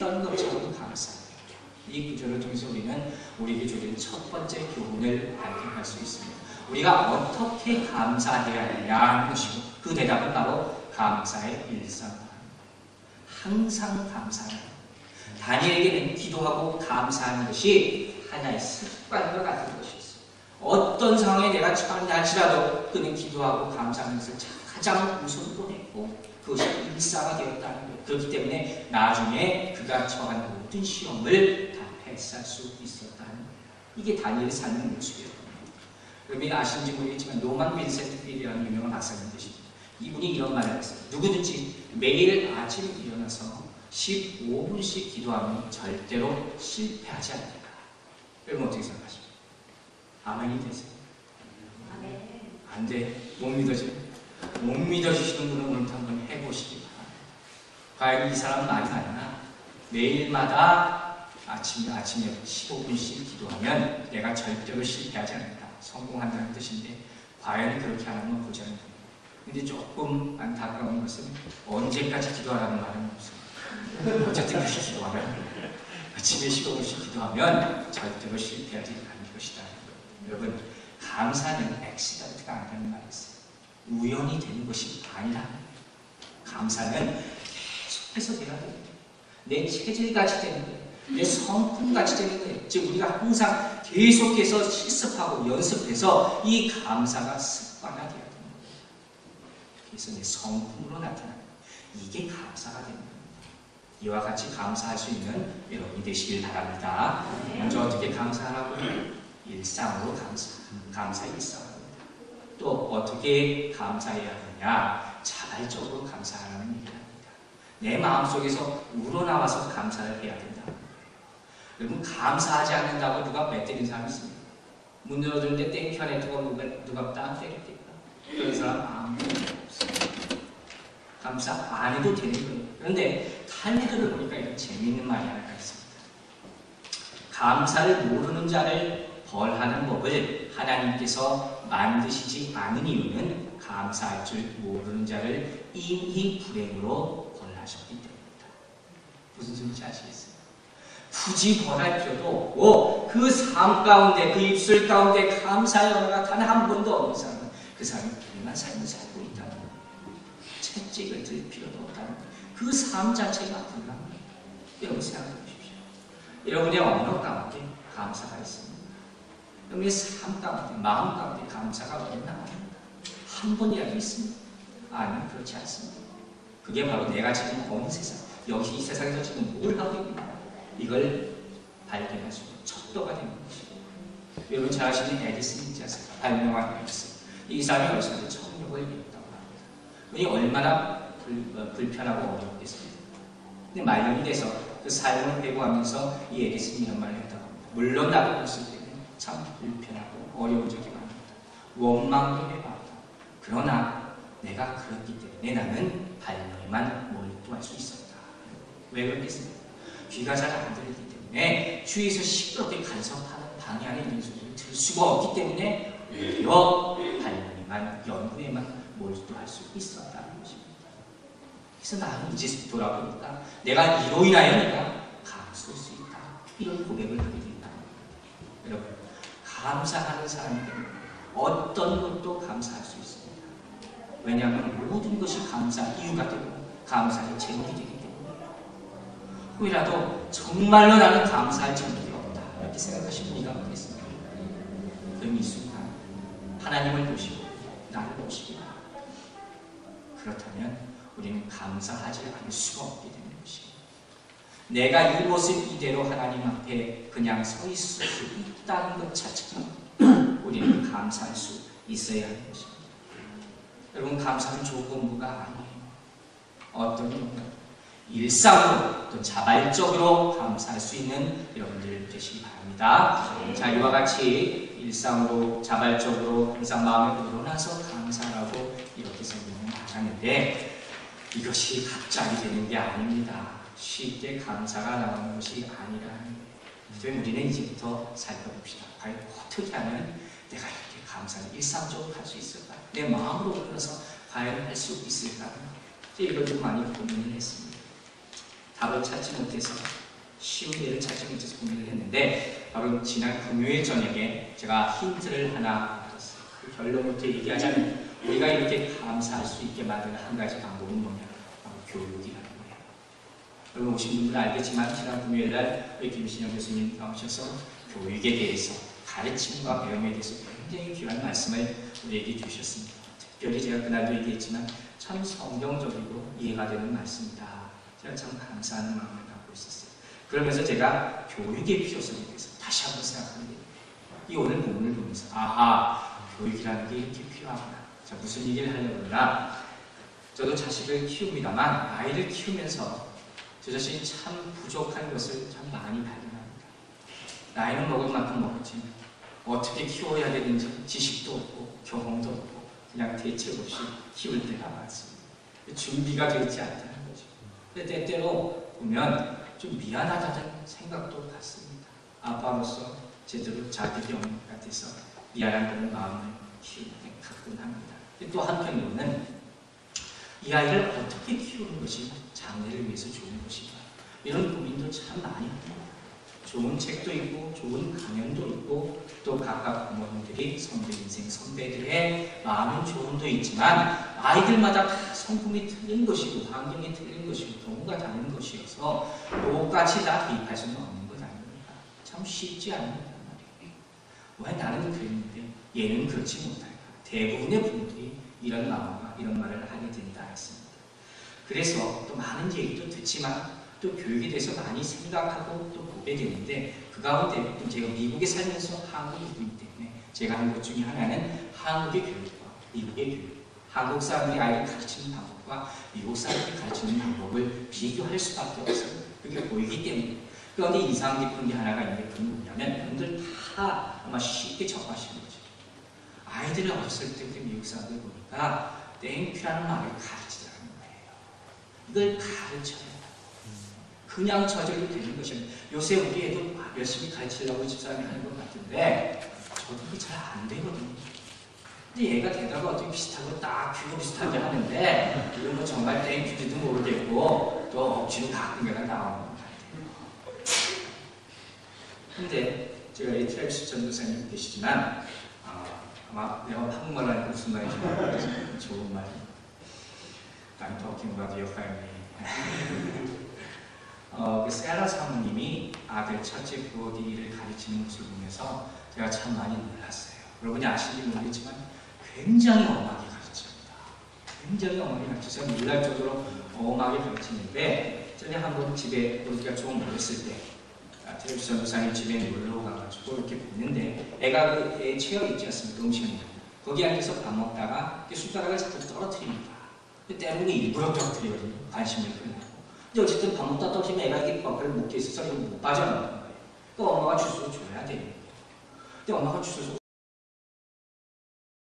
어떤 것처럼 감사해요. 이 구절을 통해서 우리는 우리에게 주어진 첫 번째 교훈을 발견할 수 있습니다. 우리가 어떻게 감사해야 하느냐 하는 것이고 그 대답은 바로 감사의 일상화입니다. 항상 감사해요. 다니엘에게는 기도하고 감사하는 것이 하나의 습관과 같은 것이 있어요. 어떤 상황에 내가 처한다 할지라도 그는 기도하고 감사하는 것을 가장 우선으로 했고 그것이 일상화되었다는 거예요. 그렇기 때문에 나중에 그가 처한 모든 시험을 다 패스할 수 있었다는 거예요. 이게 다니엘의 삶의 모습이에요. 여러분이 아시는지 모르겠지만 노만 빈센트 필이라는 유명한 박사님 계십니다. 이분이 이런 말을 했어요. 누구든지 매일 아침에 일어나서 15분씩 기도하면 절대로 실패하지 않는다. 여러분 어떻게 생각하십니까? 아멘이 되세요? 안 돼. 못 믿어지요? 못 믿어주시는 분은 오늘부터 한번 해보시기 바랍니다. 과연 이 사람은 말이 맞나? 매일마다 아침에 15분씩 기도하면 내가 절대로 실패하지 않는다. 성공한다는 뜻인데 과연 그렇게 하는 건 보자는 겁니다. 근데 조금 안타까운 것은 언제까지 기도하라는 말은 없어요. 어쨌든 그렇게 기도하면 아침에 15분씩 기도하면 절대로 실패하지 않을 것이다. 여러분 감사는 액시던트가 아니라는 말이 있어요. 우연히 되는 것이 아니라 감사는 계속해서 돼야 됩니다. 내 체질같이 되는 거예요. 내 성품같이 되는 거예요. 즉 우리가 항상 계속해서 실습하고 연습해서 이 감사가 습관화되어야 됩니다. 그래서 내 성품으로 나타나는 이게 감사가 됩니다. 이와 같이 감사할 수 있는 여러분이 되시길 바랍니다. 먼저 어떻게 감사하라고? 일상으로 감사 일상입니다. 또 어떻게 감사해야 하느냐? 자발적으로 감사하라는 얘기를 합니다. 내 마음속에서 우러나와서 감사를 해야 된다. 여러분 감사하지 않는다고 누가 뱉때리는 사람이 있습니다. 문 열어주는데 땡큐 안에 누가 딱 때렸겠다. 그런 사람 아무도 없어요. 감사 안 해도 되는 거예요. 그런데 탈레드를 보니까 이런 재미있는 말이 하나가 있습니다. 감사를 모르는 자를 벌하는 법을 하나님께서 만드시지 않은 이유는 감사할 줄 모르는 자를 이미 불행으로 벌하셨기 때문이다. 무슨 소리인지 아시겠어요? 굳이 벌할 필요도 없고 그 삶 가운데 그 입술 가운데 감사의 언어가 단 한 번도 없는 사람은 그 사람이 불행한 삶을 살고 있다는 거예요. 채찍을 들 필요도 없다는 거예요. 그 삶 자체가 불행한 거예요. 여러분 생각해 보십시오. 여러분의 언어 가운데 감사가 있습니다. 여러분의 삶 가운데 마음 가운데 감사가 없나? 한 번이라도 있습니다. 아니면 그렇지 않습니다. 그게 바로 내가 지금 온 세상 여기 이 세상에서 지금 뭘 하고 있는가 이걸 발견할 수 있는 척도가 되는 것이고 여러분 잘 아시는 에디슨 있지 않습니까? 발명한 에디슨. 이 사람이 어렸을 때 청력을 잃었다고 합니다. 그게 얼마나 불편하고 어렵겠습니까? 근데 말년이 돼서 그 삶을 회고하면서 이 에디슨이 이런 말을 했다고 합니다. 물론 나도 어렸을 때는 참 불편하고 어려운 적이 많았다. 원망도 해봤다. 그러나 내가 그렇기 때문에 나는 발명에만 몰두할 수 있었다. 왜 그렇겠습니까? 귀가 잘 안 들리기 때문에 주위에서 시끄럽게 간섭하는 방해 안에 있는 소리를 들을 수가 없기 때문에 오히려 발명에만 연구에만 몰두할 수 있었다는 것입니다. 그래서 나는 이제 돌아보니까 내가 이로 인하여 내가 감수할 수 있다. 이런 고백을 하게 된다. 여러분 감사하는 사람들은 어떤 것도 감사할 수 있습니다. 왜냐하면 모든 것이 감사 이유가 되고 감사의 제목이 되기 때문에 혹이라도 정말로 나는 감사할 제목이 없다 이렇게 생각하시는 분이 없겠습니까? 그럼 이 순간 하나님을 보시고 나를 보시기 바랍니다. 그렇다면 우리는 감사하지 않을 수가 없게 되는 것입니다. 내가 이 모습 이대로 하나님 앞에 그냥 서 있을 수 있다는 것 자체가 우리는 감사할 수 있어야 하는 것입니다. 여러분 감사는 조건부가 아니에요. 어떤 건가요? 일상으로 또 자발적으로 감사할 수 있는 여러분들 되시기 바랍니다. 자, 이와 같이 일상으로 자발적으로 항상 마음에 우러나서 감사라고 이렇게 설명을 하는데 이것이 갑자기 되는 게 아닙니다. 쉽게 감사가 나오는 것이 아니라는 거예요. 우리는 이제부터 살펴봅시다. 과연 어떻게 하면 내가 이렇게 감사를 일상적으로 할 수 있을까? 내 마음으로 우러나서 과연 할 수 있을까? 이걸 좀 많이 고민을 했습니다. 답을 찾지 못해서 쉬운 예를 찾지 못해서 고민을 했는데 바로 지난 금요일 저녁에 제가 힌트를 하나 얻었어요. 그 결론부터 얘기하자면 우리가 이렇게 감사할 수 있게 만드는 한 가지 방법은 뭐냐? 바로 교육이라는 거예요. 여러분 오신 분들은 알겠지만 지난 금요일날 우리 김신영 교수님 나오셔서 교육에 대해서 가르침과 배움에 대해서 굉장히 귀한 말씀을 우리에게 주셨습니다. 특별히 제가 그날도 얘기했지만 참 성경적이고 이해가 되는 말씀이다. 제가 참 감사하는 마음을 갖고 있었어요. 그러면서 제가 교육의 필요성에 대해서 다시 한번 생각하게 됩니다. 이 오늘 본문을 보면서 아하, 교육이라는 게 이렇게 필요하구나. 자, 무슨 얘기를 하려고 그러나 저도 자식을 키웁니다만 아이를 키우면서 저 자신이 참 부족한 것을 참 많이 발견합니다. 나이는 먹을 만큼 먹었지만 어떻게 키워야 되는지 지식도 없고 경험도 없고 그냥 대책 없이 키울 때가 많습니다. 준비가 되지 않다는 거죠. 근데 때때로 보면 좀 미안하다는 생각도 갖습니다. 아빠로서 제대로 자기병 같아서 미안한 그런 마음을 갖곤 합니다. 또 한편으로는 이 아이를 어떻게 키우는 것이 장래를 위해서 좋은 것인가 이런 고민도 참 많이 합니다. 좋은 책도 있고 좋은 강연도 있고 또 각각 부모님들이 인생 선배들의 많은 조언도 있지만 아이들마다 다 성품이 틀린 것이고 환경이 틀린 것이고 경우가 다른 것이어서 똑같이 다 대입할 수는 없는 것 아닙니까? 참 쉽지 않은 거란 말이에요. 왜 나는 그랬는데 얘는 그렇지 못할까? 대부분의 부모들이 이런 마음과 이런 말을 하게 된다 했습니다. 그래서 또 많은 얘기도 듣지만 또 교육에 대해서 많이 생각하고 또 보게 되는데 그 가운데 제가 미국에 살면서 한국에 있기 때문에 제가 한 것 중에 하나는 한국의 교육과 미국의 교육, 한국 사람들이 아이를 가르치는 방법과 미국 사람들이 가르치는 방법을 비교할 수밖에 없어요. 그게 보이기 때문에. 그런데 인상 깊은 게 하나가 있는데 그건 뭐냐면 여러분들 다 아마 쉽게 접하시는 거죠. 아이들을 어렸을 때부터 미국 사람들 보니까 땡큐라는 말을 가르치더라는 거예요. 이걸 가르쳐야 돼요. 그냥 저절로 되는 것이 요새 우리 애도 열심히 가르치려고 집사람이 하는 것 같은데 저도 그게 잘 안 되거든요. 근데 얘가 되다가 어떻게 비슷하고 딱 규모 비슷하게 하는데 이런 거 정말 땡큐지도 모르겠고 또 억지로 가끔가다 나오는 것 같아요. 근데 제가 이 트래비스 전도사님 계시지만 아마 내가 한국말로 하니까 무슨 말인지 모르겠지만 좋은 말 I'm talking about your family. 그 세라 사모님이 아들 첫째 브로디를 가르치는 모습을 보면서 제가 참 많이 놀랐어요. 여러분이 아시는지 모르겠지만 굉장히 엄하게 가르칩니다. 굉장히 엄하게 가르쳐서 놀랄 정도로 엄하게 가르치는데 전에 한번 집에 브로디가 조금 어렸을 때 트래비스 전도사님 집에 놀러 가가지고 이렇게 보는데 애가 그 애 체어 있지 않습니까? 음식을 거기 앉아서 밥 먹다가 숟가락을 자꾸 떨어뜨립니다. 때로는 일부러 떨어뜨리거든요. 관심을 끌고. 근데 어쨌든 밥 먹다 떨어지면 애가 이렇게 밥을 먹게 있어서 이거 못 빠져나가는 거예요. 그러니까 엄마가 주스를 줘야 돼요. 근데 엄마가 주스를